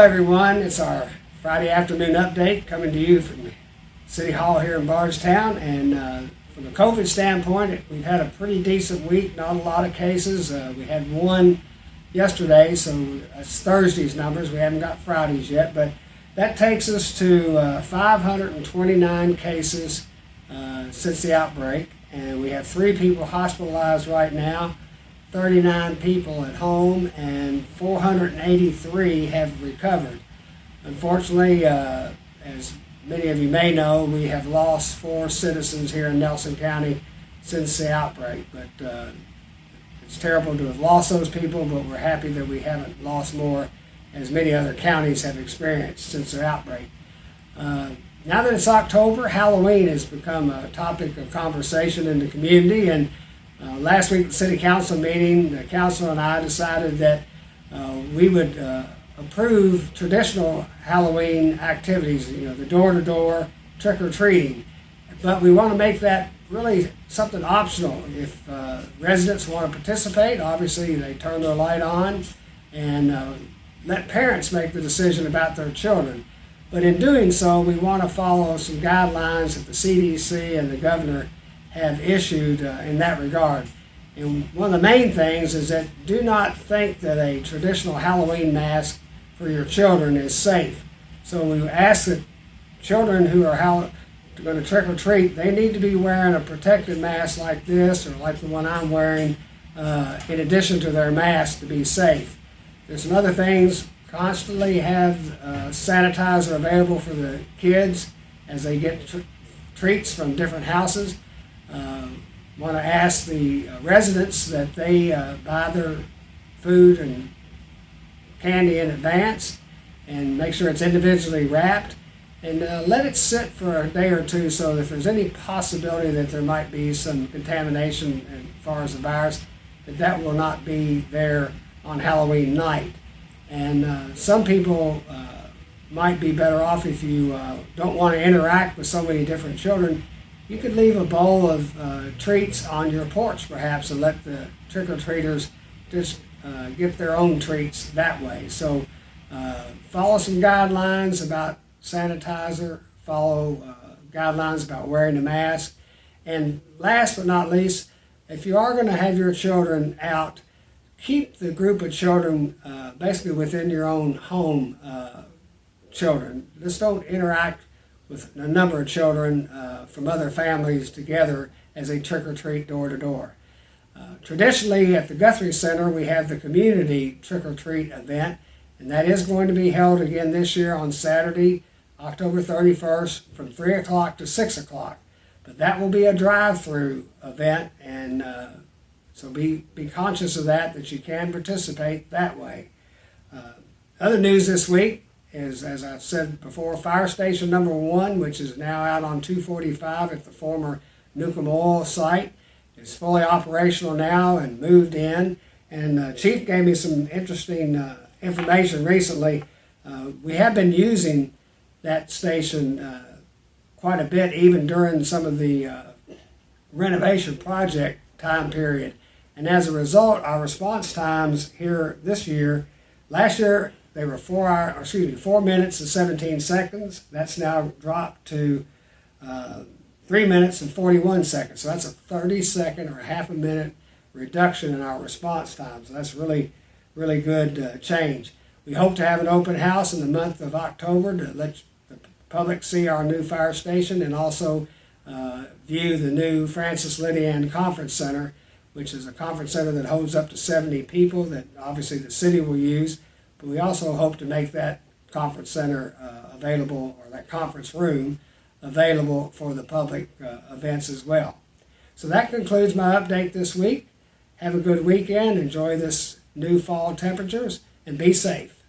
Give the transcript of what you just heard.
everyone. It's our Friday afternoon update coming to you from City Hall here in Bardstown. And from a COVID standpoint, we've had a pretty decent week, not a lot of cases. We had one yesterday, so that's Thursday's numbers. We haven't got Friday's yet, but that takes us to 529 cases since the outbreak. And we have 3 people hospitalized right now, 39 people at home, and 483 have recovered. Unfortunately, as many of you may know, we have lost 4 citizens here in Nelson County since the outbreak. But it's terrible to have lost those people, but we're happy that we haven't lost more, as many other counties have experienced since their outbreak. Now that it's October, Halloween has become a topic of conversation in the community, and last week at the City Council meeting, the council and I decided that we would approve traditional Halloween activities, the door-to-door trick-or-treating. But we want to make that really something optional. If residents want to participate, obviously they turn their light on and let parents make the decision about their children. But in doing so, we want to follow some guidelines that the CDC and the governor have issued in that regard. And one of the main things is that do not think that a traditional Halloween mask for your children is safe. So we ask that children who are going to trick or treat, they need to be wearing a protective mask like this or like the one I'm wearing in addition to their mask to be safe. There's some other things. Constantly have sanitizer available for the kids as they get treats from different houses. Want to ask the residents that they buy their food and candy in advance and make sure it's individually wrapped, and let it sit for a day or two, so if there's any possibility that there might be some contamination as far as the virus, that will not be there on Halloween night. And some people might be better off if you don't want to interact with so many different children. You could leave a bowl of treats on your porch perhaps and let the trick-or-treaters just get their own treats that way. So follow some guidelines about sanitizer, follow guidelines about wearing a mask. And last but not least, if you are going to have your children out, keep the group of children basically within your own home children. Just don't interact with a number of children from other families together as they trick-or-treat door-to-door. Traditionally at the Guthrie Center we have the community trick-or-treat event, and that is going to be held again this year on Saturday, October 31st from 3 o'clock to 6 o'clock. But that will be a drive-through event, and so be conscious of that you can participate that way. Other news this week is, as I've said before, Fire Station number 1, which is now out on 245 at the former Nukem Oil site, is fully operational now and moved in. And Chief gave me some interesting information recently. We have been using that station quite a bit, even during some of the renovation project time period. And as a result, our response times here this year, last year they were 4 minutes and 17 seconds. That's now dropped to 3 minutes and 41 seconds. So that's a 30-second or half a minute reduction in our response times. So that's really, really good change. We hope to have an open house in the month of October to let the public see our new fire station and also view the new Francis Lydia Ann Conference Center, which is a conference center that holds up to 70 people that obviously the city will use. But we also hope to make that conference center available, or that conference room available for the public events as well. So that concludes my update this week. Have a good weekend. Enjoy this new fall temperatures and be safe.